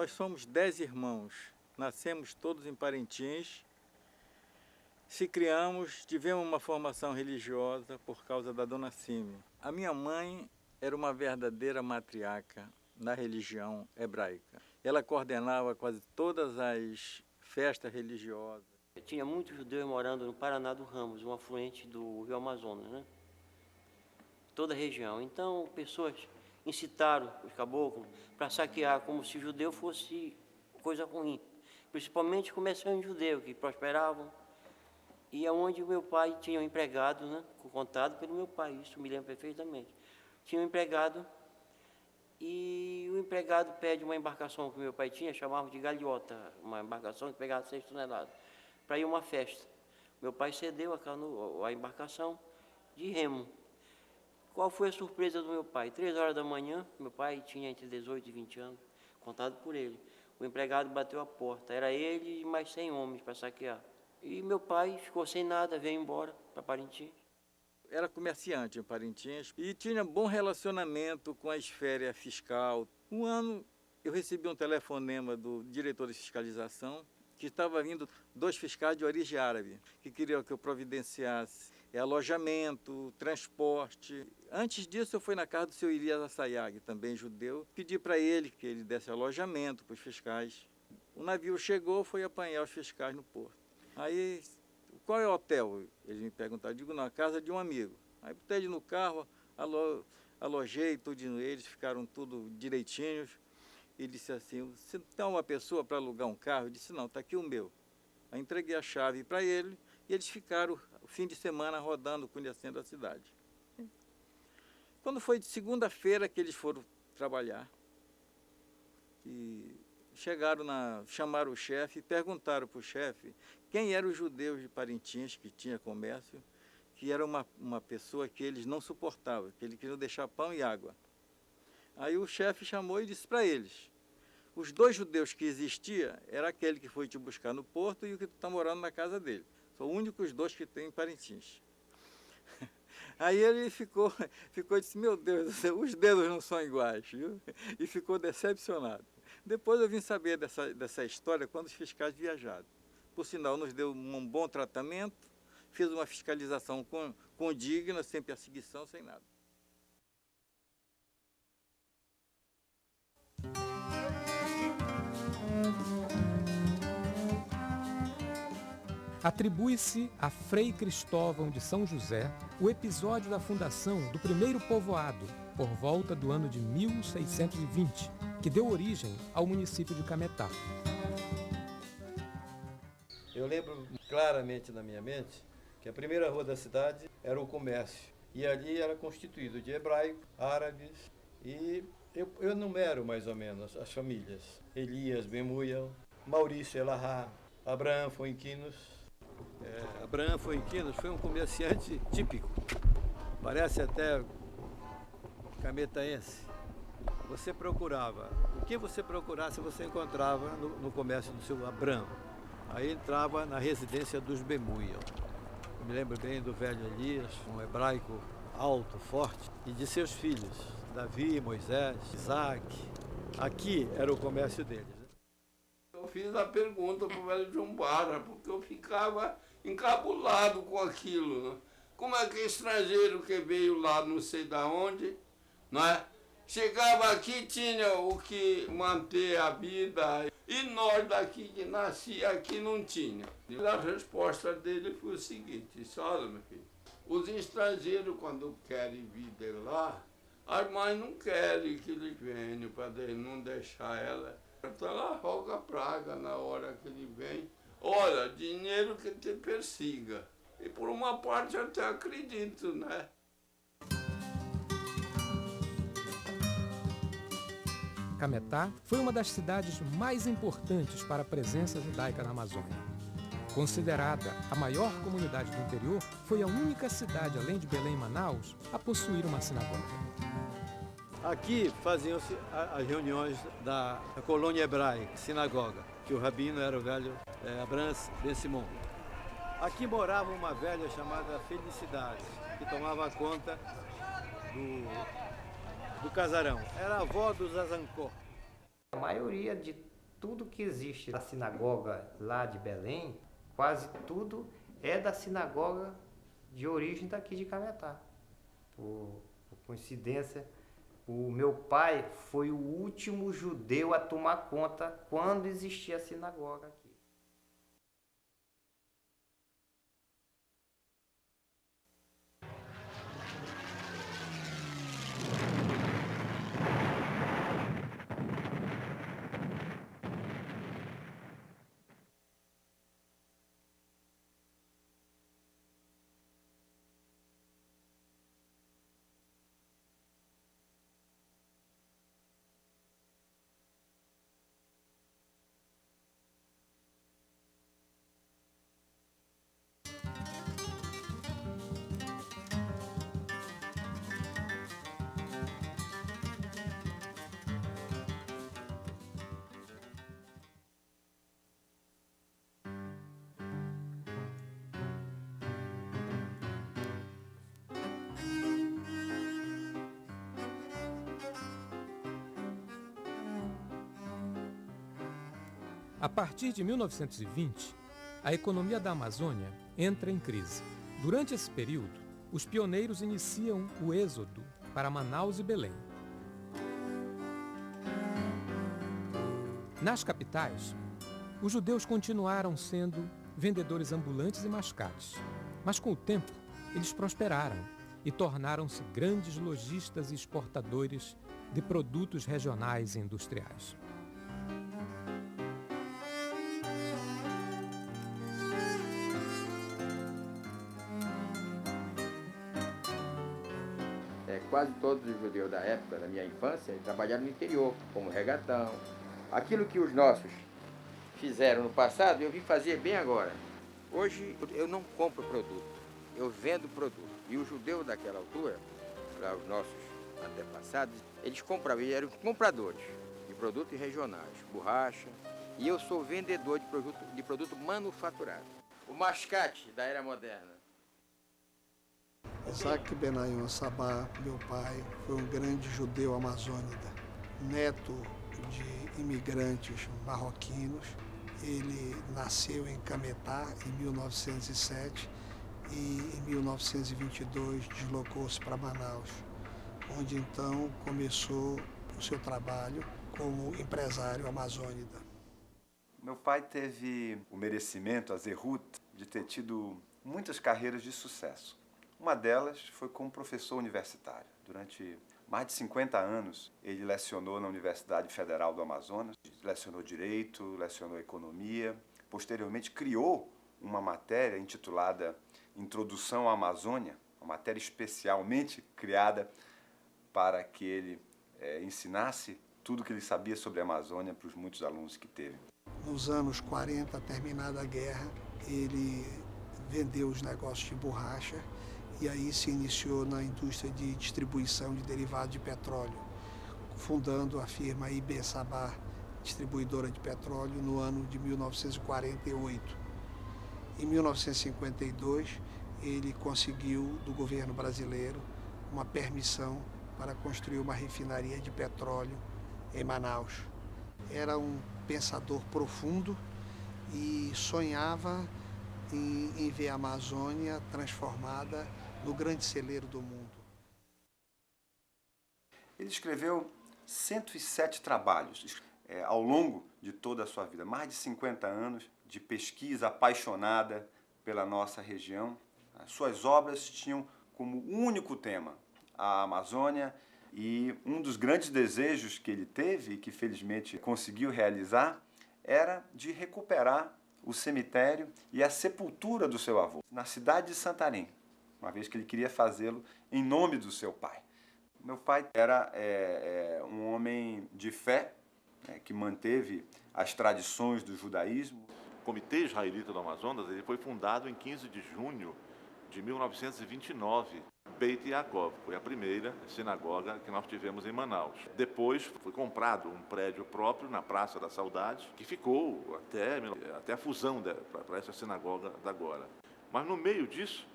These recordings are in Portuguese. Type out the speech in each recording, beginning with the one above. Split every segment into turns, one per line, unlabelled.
Nós somos 10 irmãos, nascemos todos em Parintins, se criamos, tivemos uma formação religiosa por causa da Dona Címia. A minha mãe era uma verdadeira matriarca na religião hebraica. Ela coordenava quase todas as festas religiosas.
Tinha muitos judeus morando no Paraná do Ramos, um afluente do Rio Amazonas, né? Toda a região. Então, pessoas incitaram os caboclos para saquear como se judeu fosse coisa ruim. Principalmente comerciantes judeus que prosperavam. E é onde o meu pai tinha um empregado, né? Contado pelo meu pai, isso me lembro perfeitamente. Tinha um empregado e o empregado pede uma embarcação que meu pai tinha, chamavam de galeota, uma embarcação que pegava 6 toneladas, para ir a uma festa. Meu pai cedeu a embarcação de remo. Qual foi a surpresa do meu pai? 3 horas da manhã, meu pai tinha entre 18 e 20 anos, contado por ele. O empregado bateu a porta, era ele e mais 100 homens para saquear. E meu pai ficou sem nada, veio embora para Parintins.
Era comerciante em Parintins e tinha bom relacionamento com a esfera fiscal. Um ano eu recebi um telefonema do diretor de fiscalização que estava vindo 2 fiscais de origem árabe, que queriam que eu providenciasse alojamento, transporte. Antes disso eu fui na casa do seu Elias Assayag, também judeu, pedi para ele que ele desse alojamento para os fiscais. O navio chegou, foi apanhar os fiscais no porto. Aí, qual é o hotel? Eles me perguntaram, digo, na casa de um amigo. Aí botei ele no carro, alojei tudo eles, ficaram tudo direitinhos. E disse assim, você tem uma pessoa para alugar um carro? Eu disse, não, está aqui o meu. Aí entreguei a chave para ele e eles ficaram o fim de semana rodando, conhecendo a cidade. Quando foi de segunda-feira que eles foram trabalhar, e chamaram o chefe e perguntaram para o chefe quem eram os judeus de Parintins que tinha comércio, que era uma pessoa que eles não suportavam, que eles queriam deixar pão e água. Aí o chefe chamou e disse para eles, os 2 judeus que existiam, era aquele que foi te buscar no porto e o que está morando na casa dele. São os únicos 2 que tem em Parintins. Aí ele ficou e disse, meu Deus, os dedos não são iguais, viu? E ficou decepcionado. Depois eu vim saber dessa história quando os fiscais viajaram. Por sinal, nos deu um bom tratamento, fez uma fiscalização condigna, sem perseguição, sem nada.
Atribui-se a Frei Cristóvão de São José o episódio da fundação do primeiro povoado, por volta do ano de 1620, que deu origem ao município de Cametá.
Eu lembro claramente na minha mente que a primeira rua da cidade era o comércio. E ali era constituído de hebraicos, árabes e eu enumero mais ou menos as famílias. Elias Bemuel, Maurício Elahá, Abraão Foinquinos. Abraão Foinquinos foi um comerciante típico, parece até cametaense. Você procurava, o que você procurasse você encontrava no comércio do seu Abraão. Aí entrava na residência dos Bemuel. Eu me lembro bem do velho Elias, um hebraico alto, forte, e de seus filhos, Davi, Moisés, Isaac. Aqui era o comércio deles.
Eu fiz a pergunta para o velho João Barra, porque eu ficava encabulado com aquilo. Né? Como é que estrangeiro que veio lá não sei da onde, não é? Chegava aqui, tinha o que manter a vida, e nós daqui que nascia aqui não tinha. E a resposta dele foi o seguinte, disse, olha meu filho, os estrangeiros quando querem vir de lá, as mães não querem que eles venham para não deixar ela. Então ela roga a praga na hora que ele vem. Olha, dinheiro que te persiga. E por uma parte eu até acredito, né?
Cametá foi uma das cidades mais importantes para a presença judaica na Amazônia. Considerada a maior comunidade do interior, foi a única cidade, além de Belém e Manaus, a possuir uma sinagoga.
Aqui faziam-se as reuniões da colônia hebraica, sinagoga, que o rabino era o velho Abraham Ben Simon. Aqui morava uma velha chamada Felicidade, que tomava conta do casarão. Era a avó dos Azancó.
A maioria de
Tudo que existe na sinagoga lá de Belém, quase tudo é da sinagoga de origem daqui de Cametá. Por coincidência, o meu pai foi o último judeu a tomar conta quando existia a sinagoga aqui.
A partir de 1920, a economia da Amazônia entra em crise. Durante esse período, os pioneiros iniciam o êxodo para Manaus e Belém. Nas capitais, os judeus continuaram sendo vendedores ambulantes e mascates, mas com o tempo eles prosperaram e tornaram-se grandes lojistas e exportadores de produtos regionais e industriais.
Quase todos os judeus da época, da minha infância, trabalharam no interior, como regatão. Aquilo que os nossos fizeram no passado, eu vim fazer bem agora. Hoje eu não compro produto, eu vendo produto. E os judeus daquela altura, para os nossos antepassados, eles compravam, eles eram compradores de produtos regionais, borracha. E eu sou vendedor de produto manufaturado. O mascate da era moderna.
Isaac Benayon Sabá, meu pai, foi um grande judeu amazônida, neto de imigrantes marroquinos. Ele nasceu em Cametá em 1907 e em 1922 deslocou-se para Manaus, onde então começou o seu trabalho como empresário amazônida.
Meu pai teve o merecimento, a zehut, de ter tido muitas carreiras de sucesso. Uma delas foi como professor universitário. Durante mais de 50 anos, ele lecionou na Universidade Federal do Amazonas, lecionou Direito, lecionou Economia. Posteriormente, criou uma matéria intitulada Introdução à Amazônia, uma matéria especialmente criada para que ele ensinasse tudo o que ele sabia sobre a Amazônia para os muitos alunos que teve.
Nos anos 40, terminada a guerra, ele vendeu os negócios de borracha e aí se iniciou na indústria de distribuição de derivados de petróleo, fundando a firma IB Sabá, distribuidora de petróleo, no ano de 1948. Em 1952, ele conseguiu, do governo brasileiro, uma permissão para construir uma refinaria de petróleo em Manaus. Era um pensador profundo e sonhava em ver a Amazônia transformada no grande celeiro do mundo.
Ele escreveu 107 trabalhos ao longo de toda a sua vida, mais de 50 anos de pesquisa apaixonada pela nossa região. As suas obras tinham como único tema a Amazônia, e um dos grandes desejos que ele teve e que felizmente conseguiu realizar era de recuperar o cemitério e a sepultura do seu avô na cidade de Santarém, uma vez que ele queria fazê-lo em nome do seu pai. Meu pai era um homem de fé, que manteve as tradições do judaísmo.
O Comitê Israelita do Amazonas ele foi fundado em 15 de junho de 1929. Beit Yaakov foi a primeira sinagoga que nós tivemos em Manaus. Depois foi comprado um prédio próprio na Praça da Saudade, que ficou até a fusão para essa sinagoga da agora. Mas no meio disso,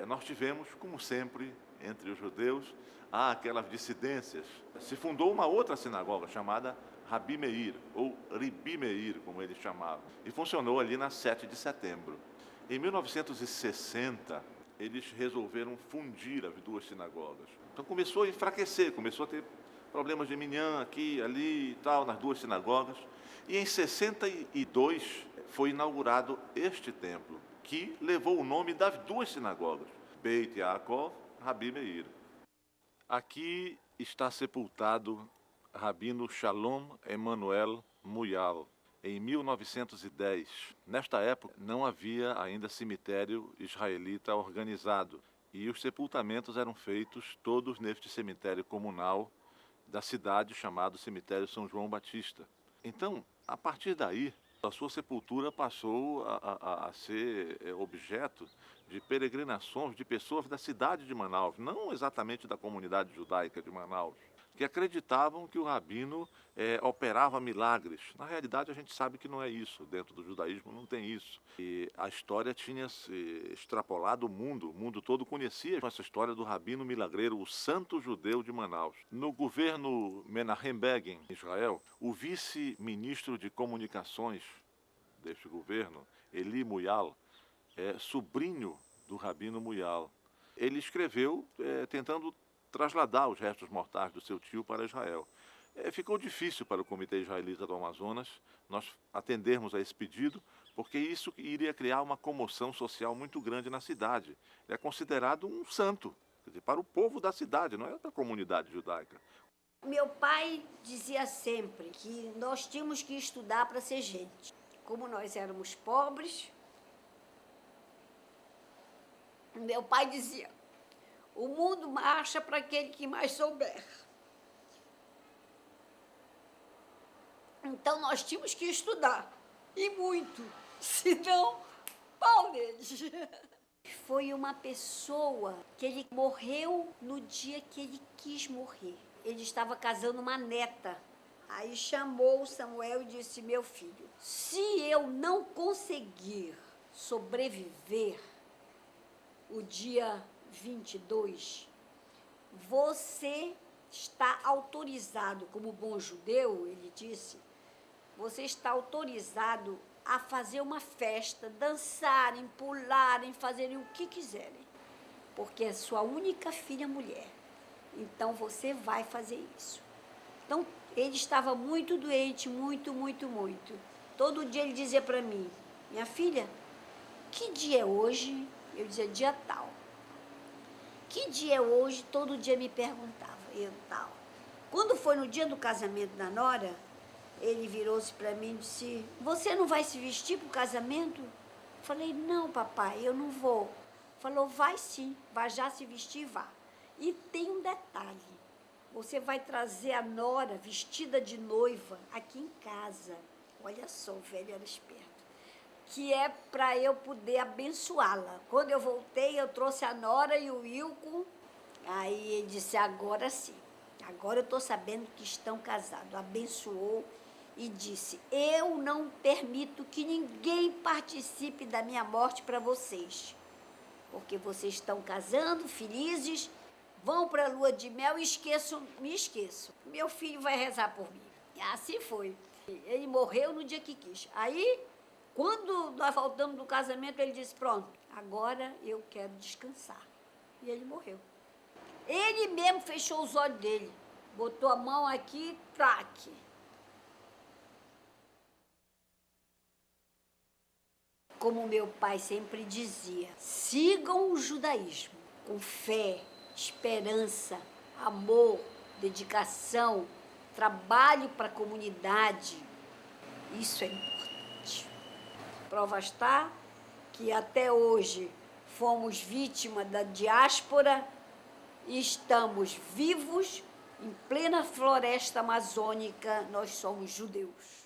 nós tivemos, como sempre, entre os judeus, aquelas dissidências. Se fundou uma outra sinagoga chamada Rabi Meir, ou Ribi Meir, como ele chamava, e funcionou ali na 7 de setembro. Em 1960, eles resolveram fundir as duas sinagogas. Então começou a enfraquecer, começou a ter problemas de minhã aqui, ali e tal, nas duas sinagogas. E em 62 foi inaugurado este templo, que levou o nome das duas sinagogas, Beit Yaakov, Rabi Meir. Aqui está sepultado Rabino Shalom Emanuel Muyal, em 1910. Nesta época, não havia ainda cemitério israelita organizado e os sepultamentos eram feitos todos neste cemitério comunal da cidade, chamado Cemitério São João Batista. Então, a partir daí, a sua sepultura passou a ser objeto de peregrinações de pessoas da cidade de Manaus, não exatamente da comunidade judaica de Manaus, que acreditavam que o rabino operava milagres. Na realidade, a gente sabe que não é isso. Dentro do judaísmo não tem isso. E a história tinha se extrapolado o mundo todo conhecia essa história do rabino milagreiro, o santo judeu de Manaus. No governo Menahem Begin, em Israel, o vice-ministro de comunicações deste governo, Eli Muyal, sobrinho do rabino Muyal. Ele escreveu tentando trasladar os restos mortais do seu tio para Israel. Ficou difícil para o Comitê Israelita do Amazonas nós atendermos a esse pedido, porque isso iria criar uma comoção social muito grande na cidade. Ele é considerado um santo, quer dizer, para o povo da cidade, não é da comunidade judaica.
Meu pai dizia sempre que nós tínhamos que estudar para ser gente. Como nós éramos pobres, meu pai dizia: o mundo marcha para aquele que mais souber. Então, nós tínhamos que estudar, e muito, senão, pau neles. Foi uma pessoa que ele morreu no dia que ele quis morrer. Ele estava casando uma neta. Aí chamou o Samuel e disse: meu filho, se eu não conseguir sobreviver o dia 22, você está autorizado, como bom judeu, ele disse, você está autorizado a fazer uma festa, dançarem, pularem, fazerem o que quiserem, porque é sua única filha mulher. Então, você vai fazer isso. Então, ele estava muito doente, muito. Todo dia ele dizia para mim: minha filha, que dia é hoje? Eu dizia: dia tal. Que dia é hoje? Todo dia me perguntava, eu tal. Quando foi no dia do casamento da nora, ele virou-se para mim e disse: você não vai se vestir para o casamento? Eu falei: não, papai, eu não vou. Falou: vai sim, vai já se vestir e vá. E tem um detalhe, você vai trazer a nora vestida de noiva aqui em casa. Olha só, o velho era esperto. Que é para eu poder abençoá-la. Quando eu voltei, eu trouxe a nora e o Wilco. Aí ele disse: agora sim, agora eu estou sabendo que estão casados. Abençoou e disse: eu não permito que ninguém participe da minha morte para vocês, porque vocês estão casando, felizes, vão para a lua de mel e me esqueçam. Meu filho vai rezar por mim. E assim foi. Ele morreu no dia que quis. Aí, quando nós voltamos do casamento, ele disse: pronto, agora eu quero descansar. E ele morreu. Ele mesmo fechou os olhos dele, botou a mão aqui, traque. Como meu pai sempre dizia, sigam o judaísmo com fé, esperança, amor, dedicação, trabalho para a comunidade. Isso é importante. Prova está que até hoje fomos vítimas da diáspora e estamos vivos em plena floresta amazônica. Nós somos judeus.